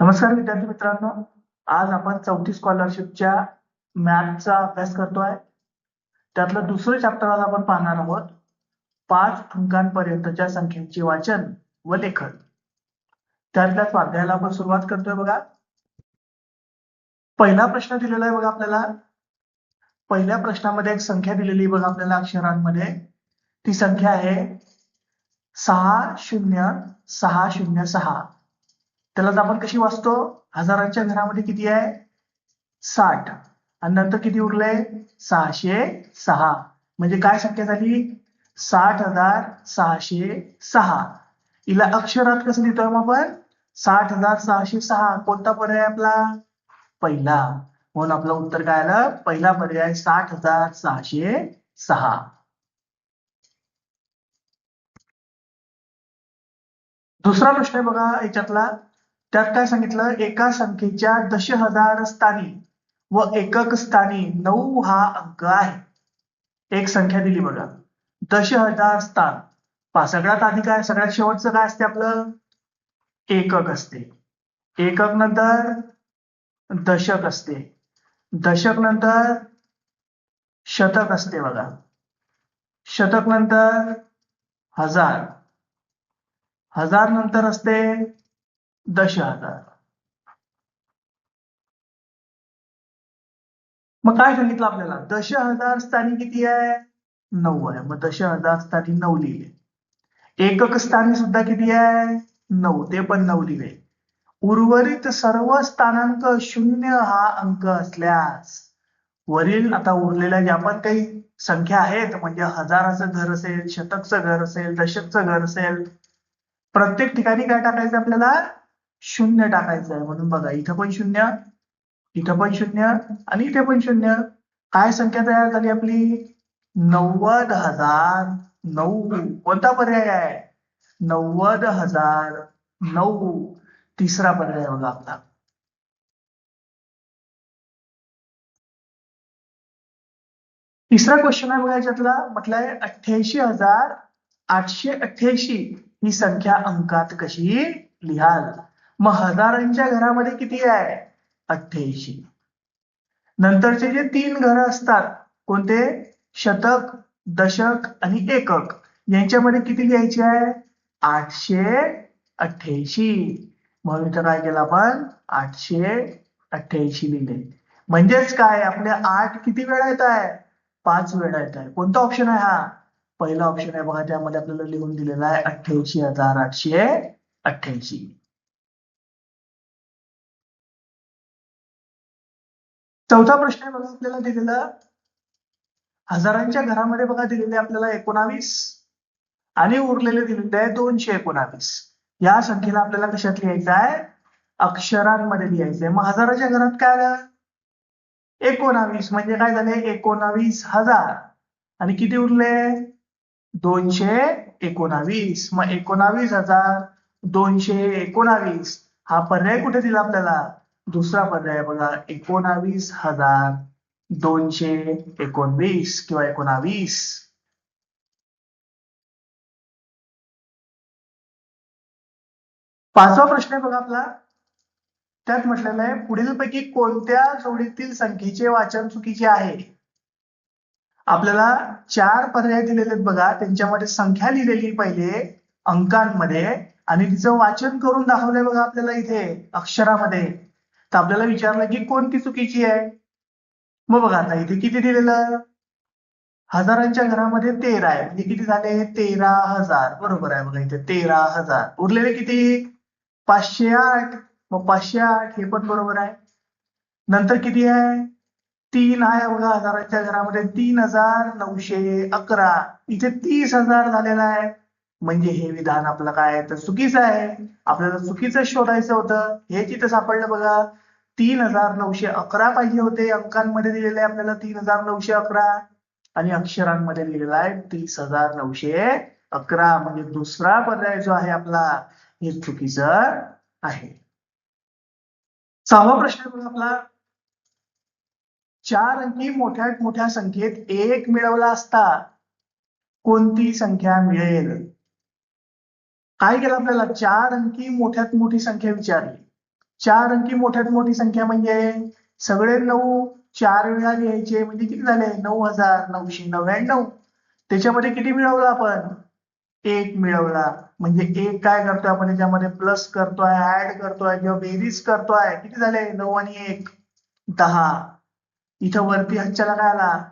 नमस्कार विद्यार्थी मित्रांनो. आज आपण चौथी स्कॉलरशिपच्या मॅथचा अभ्यास करतोय. त्यातलं दुसरं चॅप्टर आज आपण पाहणार आहोत. 5 अंकांपर्यंतच्या संख्यांचे वाचन व लेखन. त्यातल्या स्वाध्यायाला आपण सुरुवात करतोय बघा. पहिला प्रश्न दिलेला आहे बघा आपल्याला. पहिल्या प्रश्नामध्ये एक संख्या दिलेली बघा आपल्याला अक्षरांमध्ये. ती संख्या आहे 60606. त्याला आपण कशी वाचतो? हजारांच्या घरामध्ये किती आहे? 60. आणि नंतर किती उरले? 606. म्हणजे काय संख्या झाली? 60,606. हिला अक्षरात कसं लिहितोय मग आपण? 60,606. कोणता पर्याय आपला? पहिला. म्हणून आपलं उत्तर काय आलं? पहिला पर्याय 60,606. दुसरा प्रश्न आहे बघा याच्यातला. त्यात काय सांगितलं? एका संख्येच्या दशहजार स्थानी व एकक स्थानी 9 हा अंक आहे. एक संख्या दिली बघा. दशहजार स्थान. सगळ्यात आधी काय? सगळ्यात शेवटचं काय असते आपलं? एकक असते. एकक नंतर दशक असते. दशक नंतर शतक असते बघा. शतक नंतर हजार. हजार नंतर असते 10,000. मग काय सांगितलं आपल्याला? 10,000 स्थानी किती आहे? 9 आहे. मग 10,000 स्थानी 9 लिहिले. एकक स्थानी सुद्धा किती आहे? 9. ते पण 9 लिहिले. उर्वरित सर्व स्थानांक 0 हा अंक असल्यास वरील आता उरलेल्या ज्या पण काही संख्या आहेत, म्हणजे हजाराचं घर असेल, शतकचं घर असेल, दशकचं घर असेल, प्रत्येक ठिकाणी काय टाकायचं आपल्याला? 0 टाकायचं आहे. म्हणून बघा इथं पण 0, इथं पण 0 आणि इथे पण 0. काय संख्या तयार झाली आपली? 90,009. कोणता पर्याय आहे? 90,009. तिसरा पर्याय बघा आपला. तिसरा क्वेश्चन आहे बघा याच्यातला. म्हटलंय 88,888 ही संख्या अंकात कशी लिहाल? मग हजारांच्या घरामध्ये किती आहे? 88. नंतरचे जे 3 घर असतात, कोणते? शतक, दशक आणि एकक, यांच्यामध्ये किती लिहायचे आहे? 888. म्हणून इथं काय केलं आपण? 888 लिहिले. म्हणजेच काय? आपले 8 किती वेळा येत आहे? 5 वेळा येत आहे. कोणता ऑप्शन आहे हा? पहिला ऑप्शन आहे बघा. त्यामध्ये आपल्याला लिहून दिलेला आहे 88,888. चौथा प्रश्न आहे बघा आपल्याला दिलेला. हजारांच्या घरामध्ये बघा दिलेले आपल्याला 19 आणि उरलेले दिलेले आहे 219. या संख्येला आपल्याला कशात लिहायचं आहे? अक्षरांमध्ये लिहायचं आहे. मग हजाराच्या घरात काय आलं? 19. म्हणजे काय झाले? 19,000. आणि किती उरले? 219. मग 19,219 हा पर्याय कुठे दिला आपल्याला? दुसरा पर्याय बघा. 19,219 किंवा 19. पाचवा प्रश्न आहे बघा आपला. त्यात म्हटलेलं आहे पुढीलपैकी कोणत्या जोडीतील संख्येचे वाचन चुकीचे आहे? आपल्याला 4 पर्याय दिलेले आहेत बघा. त्यांच्यामध्ये संख्या लिहिलेली पहिले अंकांमध्ये आणि तिचं वाचन करून दाखवलंय बघा आपल्याला इथे अक्षरामध्ये. तर आपल्याला विचारलं की कोणती चुकीची आहे. मग बघा आता इथे किती दिलेलं? हजारांच्या घरामध्ये 13 आहे. म्हणजे किती झाले? 13,000. बरोबर आहे बघा इथे 13,000. उरलेले किती? 508. मग 508 हे पण बरोबर आहे. नंतर किती आहे? 3 आहे बघा हजाराच्या घरामध्ये. 3,911. इथे 30,000 झालेला आहे. म्हणजे हे विधान आपलं काय आहे? तर चुकीचं आहे. आपल्याला चुकीचं शोधायचं होतं. हे तिथं सापडलं बघा. 3,911 पाहिजे होते. अंकांमध्ये दिलेले आपल्याला 3,911 आणि अक्षरांमध्ये लिहिलेला आहे 30,911. म्हणजे दुसरा पर्याय जो आहे आपला हे चुकीचं आहे. 6वा प्रश्न बघा आपला. 4 अंकी मोठ्यात मोठ्या संख्येत 1 मिळवला असता कोणती संख्या मिळेल? काय केलं आपल्याला? 4 अंकी मोठ्यात मोठी संख्या विचारली. 4 अंकी मोठ्यात मोठी संख्या म्हणजे सगळे 9 4 वेळा लिहायचे म्हणजे किती झाले 9999. त्याच्यामध्ये किती मिळवलं आपण 1 मिळवला. म्हणजे 1 काय करतोय आपण याच्यामध्ये प्लस करतोय, ऍड करतोय किंवा बेरीज करतोय. किती झाले 9 आणि 1 10. इथं वरती हच्च्याला काय आला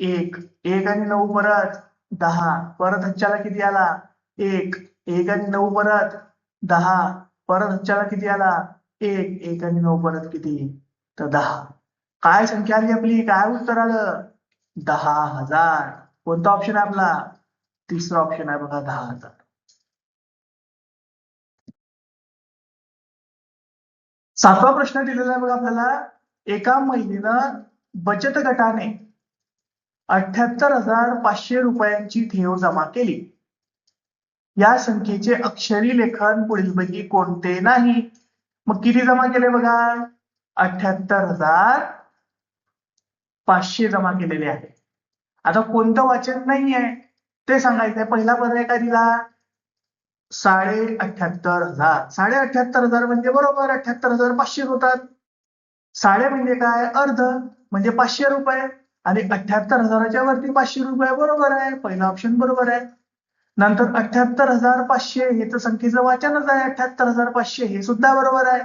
1 1 आणि 9 परत 10. परत हच्च्याला किती आला 1 1 आणि 9 परत 10. परत हच्च्याला किती आला 1 1 आणि 9 परत किती तर 10. काय संख्या आली आपली काय उत्तर आलं 10,000. कोणता ऑप्शन आहे आपला तिसरा ऑप्शन आहे बघा 10,000. सातवा प्रश्न दिलेला आहे बघा आपल्याला. एका महिलेनं बचत गटाने 78,500 रुपयांची ठेव जमा केली. या संख्येचे अक्षरी लेखन पुढीलपैकी कोणते नाही. मग किती जमा केले बघा 78,500 जमा केलेले आहे. आता कोणतं वाचन नाही आहे ते सांगायचंय. पहिला पर्याय काय दिला 78,500. 78,500 म्हणजे बरोबर 78,500 होतात. साडे म्हणजे काय अर्ध म्हणजे 500 रुपये आणि 78,000च्या वरती 500 रुपये बरोबर आहे. पहिला ऑप्शन बरोबर आहे. नंतर 78,500 हे तर संख्येचं वाचनच आहे. 78,500 हे सुद्धा बरोबर आहे.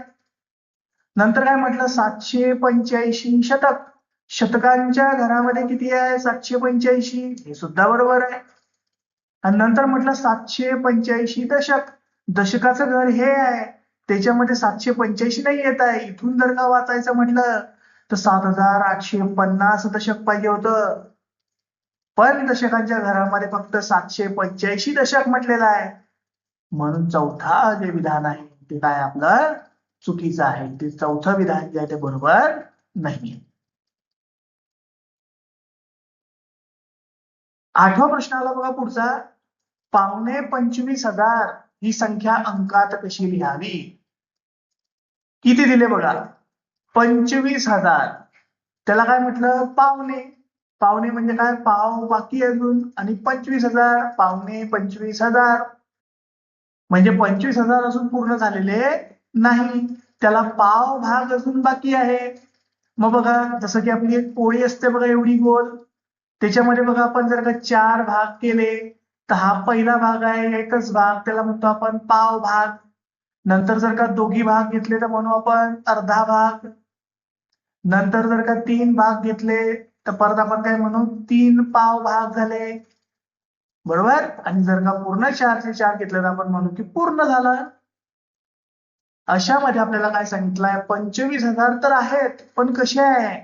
नंतर काय म्हटलं 785 शतक. शतकांच्या घरामध्ये किती आहे 785 हे सुद्धा बरोबर आहे. आणि नंतर म्हटलं 785 दशक. दशकाचं घर हे आहे त्याच्यामध्ये 785 नाही येत आहे. इथून जर का वाचायचं म्हटलं तर 7,850 दशक पाहिजे होतं. पण दशकांच्या घरामध्ये फक्त 785 दशक म्हटलेलं आहे. म्हणून चौथा जे विधान आहे ते काय आपलं चुकीचं आहे. ते चौथं विधान जे आहे ते बरोबर नाही. आठवा प्रश्न आला बघा पुढचा. 25,000 ही संख्या अंकात कशी लिहावी. किती दिले बघा 25,000. त्याला काय म्हटलं पावणे. पावणे म्हणजे काय पाव बाकी अजून आणि 25,000 पावणे 25,000 म्हणजे 25,000 अजून पूर्ण झालेले नाही. त्याला पाव भाग अजून बाकी आहे. मग बघा जसं की आपली एक पोळी असते बघा एवढी गोल. त्याच्यामध्ये बघा आपण जर का 4 भाग केले तर हा पहिला भाग आहे एकच भाग त्याला म्हणतो आपण पाव भाग. नंतर जर का दोघी भाग घेतले तर म्हणू आपण अर्धा भाग. नंतर जर का 3 भाग घेतले तर परत आपण काय म्हणू 3 पाव भाग झाले बरोबर. आणि जर का पूर्ण 4चे 4 घेतले तर आपण म्हणू की पूर्ण झालं. अशामध्ये आपल्याला काय सांगितलंय 25,000 तर आहेत पण कसे आहे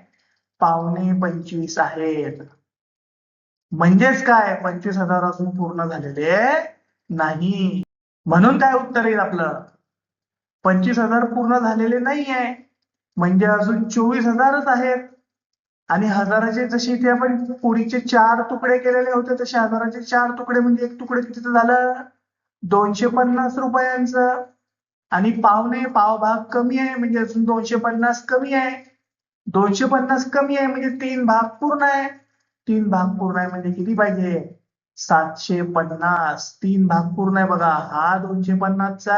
पावणे 25 आहेत. म्हणजेच काय 25,000 अजून पूर्ण झालेले नाही. म्हणून काय उत्तर येईल आपलं 25,000 पूर्ण झालेले नाहीये म्हणजे अजून 24,000च आहेत. आणि हजाराचे जसे इथे आपण पोळीचे 4 तुकडे केलेले होते तसे हजाराचे 4 तुकडे म्हणजे एक तुकडे कितीचं झालं 250 रुपयांचं. आणि पावणे पाव भाग कमी आहे म्हणजे अजून 250 कमी आहे. 250 कमी आहे म्हणजे 3 भाग पूर्ण आहे. 3 भाग पूर्ण आहे म्हणजे किती पाहिजे 750. 3 भाग पूर्ण आहे बघा हा 250चा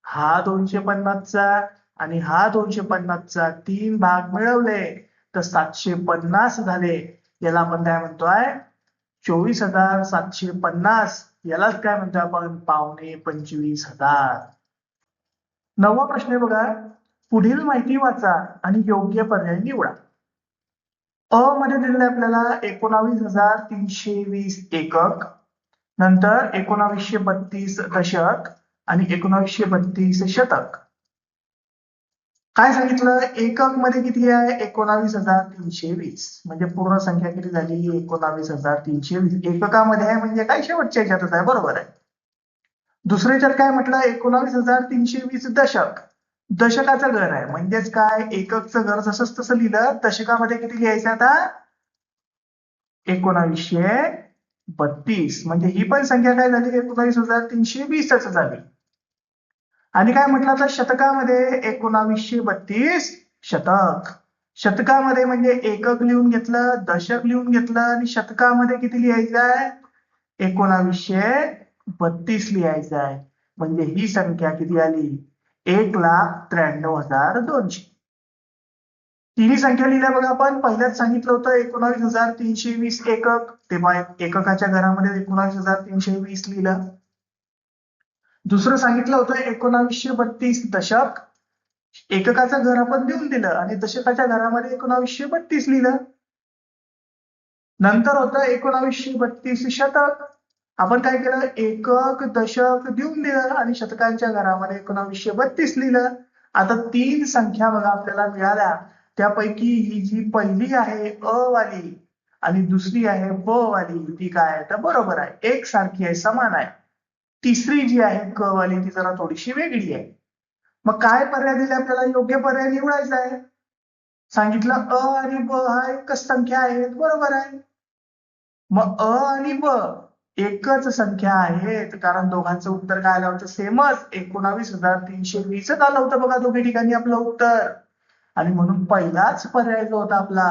हा 250चा आणि हा 250चा 3 भाग मिळवले तर 750 झाले. याला आपण काय म्हणतोय 24,750. यालाच काय म्हणतोय आपण पावणे 25,000. नववा प्रश्न आहे बघा. पुढील माहिती वाचा आणि योग्य पर्याय निवडा. अ मध्ये दिलेलं आपल्याला 19,320 एकक. नंतर 1932 दशक आणि 1932 शतक. काय सांगितलं एकक मध्ये किती आहे 19,320 म्हणजे पूर्ण संख्या किती झाली 19,320. एककामध्ये आहे म्हणजे काय शेवटच्या ह्याच्यातच आहे बरोबर आहे. दुसऱ्याच्यात काय म्हटलं 19,320 दशक. दशकाचं घर आहे म्हणजेच काय एककचं घर जसंच तसं लिहिलं. दशकामध्ये किती लिहायचं आता 1932 म्हणजे ही पण संख्या काय झाली 19,320 झाली. आणि काय म्हटलं आता शतकामध्ये 1932 शतक. शतकामध्ये म्हणजे एकक लिहून घेतलं दशक लिहून घेतलं आणि शतकामध्ये किती लिहायचं आहे 1932 लिहायचं आहे. म्हणजे ही संख्या किती आली 1,93,200. तिन्ही संख्या लिहिल्या बघा. आपण पहिल्याच सांगितलं होतं 19,320 एकक, तेव्हा एककाच्या घरामध्ये 19,320 लिहिलं. दुसरं सांगितलं होतं 1932 दशक, एककाचं घर आपण देऊन दिलं आणि दशकाच्या घरामध्ये 1932 लिहिलं. नंतर होतं 1932 शतक, आपण काय केलं, एकक दशक देऊन दिलं आणि शतकांच्या घरामध्ये 1932 लिहिलं. आता तीन संख्या बघा आपल्याला मिळाल्या, त्यापैकी ही जी पहिली आहे अ वाली आणि दुसरी आहे ब वाली, ती काय आहे तर बरोबर आहे, एक सारखी आहे, समान आहे. तिसरी जी आहे क वाली ती जरा थोडीशी वेगळी आहे. मग काय पर्याय दिले आपल्याला, योग्य पर्याय निवडायचा आहे. सांगितलं अ आणि ब हा एकच संख्या आहेत, बरोबर आहे. मग अ आणि ब एकच संख्या आहेत, कारण दोघांचं उत्तर काय आलं होतं, सेमच 19,320 आलं होतं बघा दोघी ठिकाणी आपलं उत्तर. आणि म्हणून पहिलाच पर्याय जो होता आपला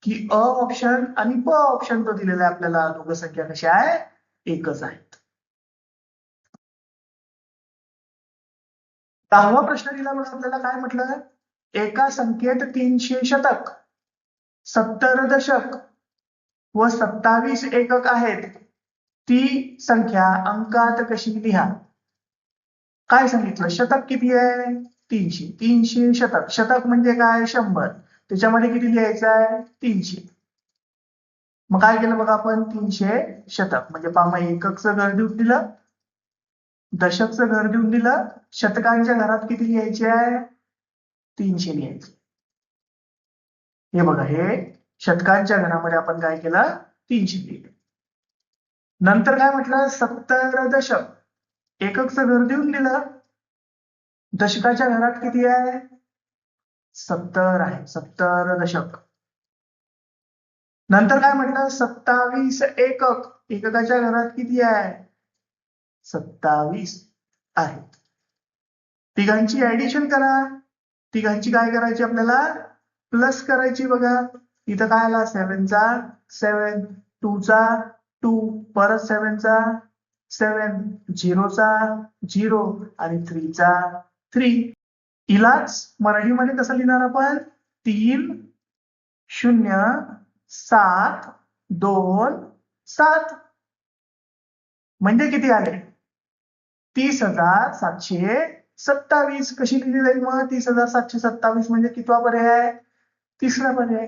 की अ ऑप्शन आणि ब ऑप्शन तो दिलेला आहे आपल्याला, दोघं संख्या कशा आहे, एकच आहेत. 10वा प्रश्न दिला म्हणून आपल्याला काय म्हटलं, एका संख्येत 300 शतक, 70 दशक व 27 एकक आहेत, ती संख्या अंकात कशी लिहा. काय सांगितलं, शतक किती आहे, 300, 300 शतक, शतक म्हणजे काय, 100, त्याच्यामध्ये किती लिहायचं आहे, 300. मग काय केलं बघा आपण, 300 शतक म्हणजे पामा एककचं घर देऊन दिलं, दशकचं घर देऊन दिलं, शतकांच्या घरात किती लिहायचे आहे, 300 लिहायचे. हे बघा, हे शतकांच्या घरामध्ये आपण काय केलं, 300 लिहिलं. नंतर काय म्हटलं, 70 दशक, एककचं घर देऊन दिलं, दशकाच्या घरात किती आहे, 70 आहे, 70 दशक. नंतर काय म्हटलं, 27 एकक, एककाच्या घरात किती आहे, 27 आहेत. तिघांची ऍडिशन करा, तिघांची काय करायची आपल्याला, प्लस करायची. बघा इथं काय आला, 7चा 7, 2चा 2, परत 7चा 7, 0चा 0 आणि 3चा 3. इलाच मराठीमध्ये कसं लिहिणार आपण, 3 0 7 2 7, म्हणजे किती आले, 30,727. कशी लिहिली जाईल मग, 30,727 म्हणजे कितवा पर्याय आहे, तिसरा पर्याय.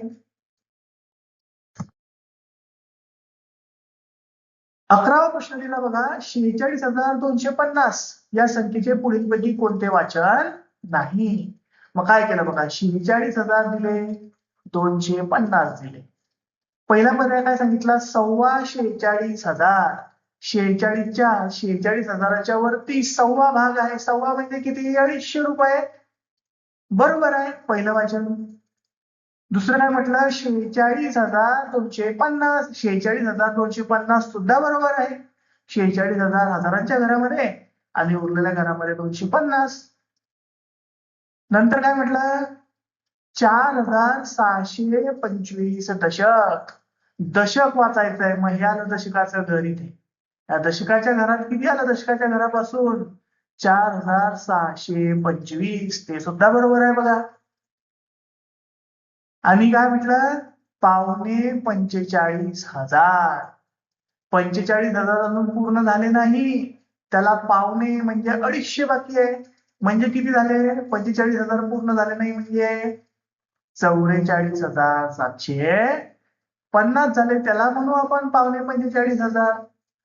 11वा प्रश्न दिला बघा, 46,250 या संख्येचे पुढीलपैकी कोणते वाचन नाही. मग काय केलं बघा, 46,000 दिले, 250 दिले. पहिला पर्याय काय सांगितला, 46,000. 46,000च्या वरती सव्वा भाग आहे, सव्वा म्हणजे किती, 250 रुपये, बरोबर आहे, पहिलं वाचन. दुसरं काय म्हटलं, 46,250, 46,250 सुद्धा बरोबर आहे. 46,000 हजारांच्या घरामध्ये आणि उरलेल्या घरामध्ये 250. नंतर काय म्हटलं, 4,625 दशक, दशक वाचायचं आहे. मग हे आलं दशकाचं घर इथे, या दशकाच्या घरात किती आलं, दशकाच्या घरापासून 4,625, ते सुद्धा बरोबर आहे बघा. आणि काय म्हटलं, 45,000. 45,000 अजून पूर्ण झाले नाही, त्याला पावणे म्हणजे 250 बाकी आहे. म्हणजे किती झाले, 45,000 पूर्ण झाले नाही म्हणजे 44,750 झाले, त्याला म्हणू आपण पावणे 45,000.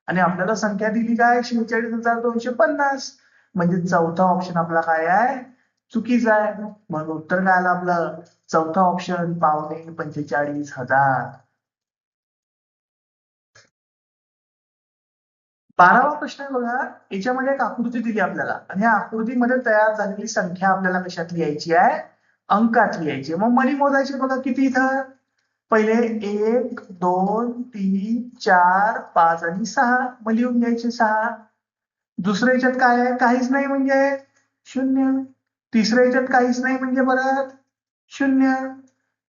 आणि आपल्याला संख्या दिली काय, 46,250, म्हणजे चौथा ऑप्शन आपला काय आहे, चुकीचा आहे. म्हणून उत्तर काय आलं आपलं, चौथा ऑप्शन, पावणे 45,000. 12वा प्रश्न आहे बघा, याच्यामध्ये एक आकृती दिली आपल्याला आणि या आकृतीमध्ये तयार झालेली संख्या आपल्याला कशात लिहायची आहे, अंकात लिहायची. मग मनी मोजायचे बघा, किती इथं, पहिले 1 2 3 4 5 आणि 6, मग लिहून घ्यायचे 6. दुसऱ्या याच्यात काय आहे, काहीच नाही म्हणजे 0. तिसऱ्या याच्यात काहीच नाही म्हणजे परत 0.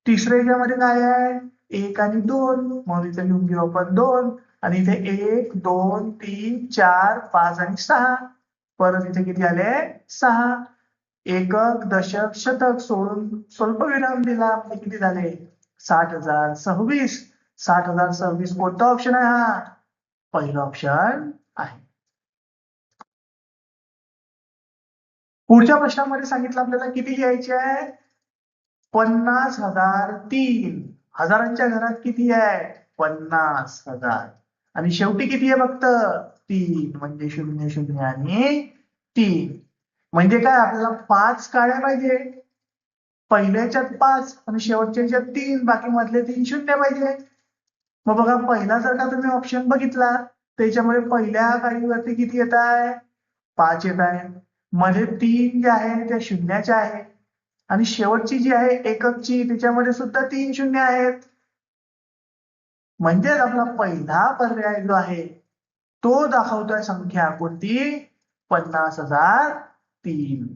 तिसऱ्या याच्यामध्ये काय आहे, 1 आणि 2, म्हणून इथे लिहून घेऊ आपण 2. आणि इथे 1 2 3 4 5 आणि 6, परत इथे किती आले, 6. एकक, दशक, शतक सोडून स्वल्पविराम दिला म्हणजे किती झाले? 60,026. 60,026 कोणता ऑप्शन आहे हा? पहिला ऑप्शन आहे. पुढच्या प्रश्नामध्ये सांगितलं आपल्याला किती लिहायचे आहे? 50,003. हजारांच्या घरात किती आहे? 50,000. आणि शेवटी किती आहे फक्त? 3. म्हणजे 0 0 आणि 3. म्हणजे काय आपल्याला 5 काढायला पाहिजे. पहिल्याच्यात 5 आणि शेवटच्या 3, बाकी मधले 3 शून्य पाहिजे. मग बघा पहिला जर का तुम्ही ऑप्शन बघितला त्याच्यामध्ये पहिल्या काळीवरती किती येत आहे? 5 येत आहे. मध्ये 3 जे आहे त्या शून्याच्या आहे आणि शेवटची जी आहे एककची त्याच्यामध्ये सुद्धा 3 शून्य आहेत. म्हणजेच आपला पहिला पर्याय जो आहे तो दाखवतोय संख्या कोणती? 50,003.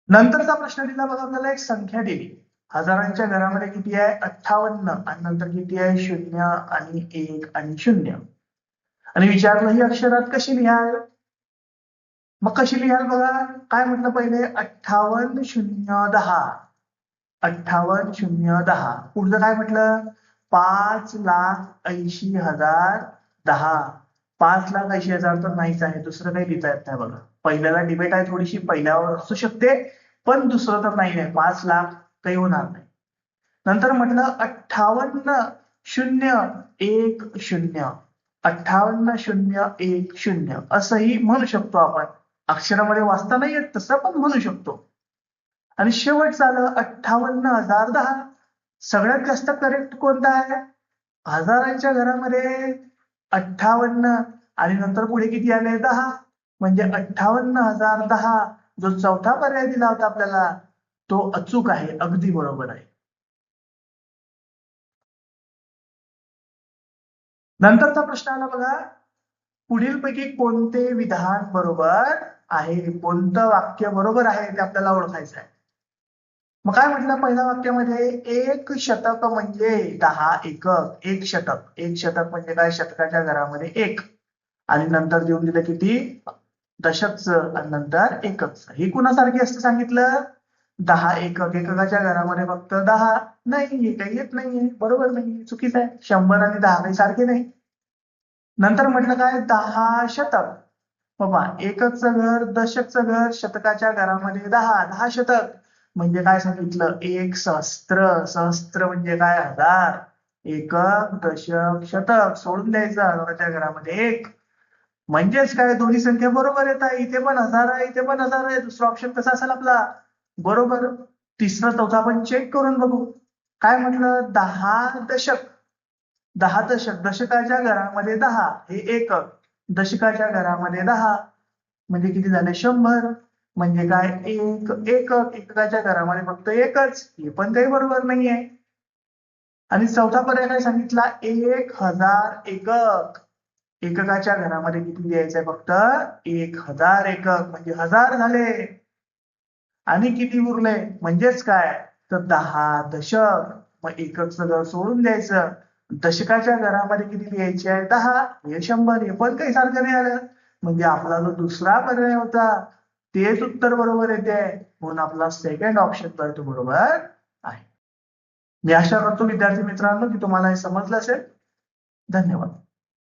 नंतरचा प्रश्न दिला बघा आपल्याला एक संख्या दिली. हजारांच्या घरामध्ये किती आहे? 58 आणि नंतर किती आहे? 0 आणि 1 आणि 0. आणि विचारलं ही अक्षरात कशी लिहाल? मग कशी लिहाल बघा. काय म्हटलं पहिले? 58 0 10. 58 0 10. पुढचं काय म्हटलं? 5,80,010. 5,80,000 तर नाहीच आहे. दुसरं काही लिहिता येत नाही बघा. पहिल्याला डिबेट आहे थोडीशी. पहिल्यावर असू शकते पण दुसरं तर नाही आहे. 5 लाख काही होणार नाही. नंतर म्हटलं 58 0 1 0. 58 0 1 0 असंही म्हणू शकतो आपण. अक्षरामध्ये वाचता नाही येत तसं पण म्हणू शकतो. आणि शेवट झालं 58,010. सगळ्यात जास्त करेक्ट कोणता आहे? हजारांच्या घरामध्ये 58 आणि नंतर पुढे किती आले? 10. म्हणजे 58,010 जो चौथा पर्याय दिला होता आपल्याला तो अचूक आहे. अगदी बरोबर आहे. नंतरचा प्रश्न आला बघा. पुढीलपैकी कोणते विधान बरोबर आहे? कोणतं वाक्य बरोबर आहे ते आपल्याला ओळखायचं आहे. मग काय म्हटलं पहिल्या वाक्यामध्ये? एक शतक म्हणजे 10 एकक. एक शतक. एक शतक म्हणजे काय? शतकाच्या घरामध्ये 1. आणि नंतर देऊन दिलं किती? दशकचं आणि नंतर एककचं. ही कुणासारखी असते सांगितलं? 10 एकक. एककाच्या घरामध्ये फक्त 10. नाही हे काही येत नाहीये. बरोबर नाही. चुकीचं आहे. 100 आणि 10 काही सारखे नाही. नंतर म्हटलं काय? 10 शतक. बाबा एककचं घर, दशकचं घर, शतकाच्या घरामध्ये 10. 10 शतक. म्हणजे काय सांगितलं? 1 सहस्त्र. सहस्त्र म्हणजे काय? 1000. एकक, दशक, शतक सोडून द्यायचं. हजाराच्या घरामध्ये 1. म्हणजेच काय? दोन्ही संख्या बरोबर येत आहे. इथे पण 1000 आहे, इथे पण 1000 आहे. दुसरा ऑप्शन कसा असेल आपला? बरोबर. तिसरा चौथा आपण चेक करून बघू. काय म्हटलं? 10 दशक. 10 दशक. दशकाच्या घरामध्ये 10 हे एकक. दशकाच्या घरामध्ये 10 म्हणजे किती झाले? 100. म्हणजे काय? एक एकक. एककाच्या घरामध्ये फक्त एकच. हे पण काही बरोबर नाहीये. आणि चौथा पर्याय काय सांगितला? 1000 एकक. एककाच्या घरामध्ये किती द्यायचंय? फक्त 1000 एकक. म्हणजे 1000 झाले. आणि किती उरले? म्हणजेच काय? तर 10 दशक. मग एककचं घर सोडून द्यायचं. दशकाच्या घरामध्ये किती लिहायचे आहे? 10. हे 100. हे पण काही सारखं नाही आलं. म्हणजे आपला जो दुसरा पर्याय होता तेच उत्तर बरोबर येते. म्हणून आपला सेकंड ऑप्शन तो बरोबर आहे. मी आशा करतो विद्यार्थी मित्रांनो की तुम्हाला हे समजलं असेल. धन्यवाद.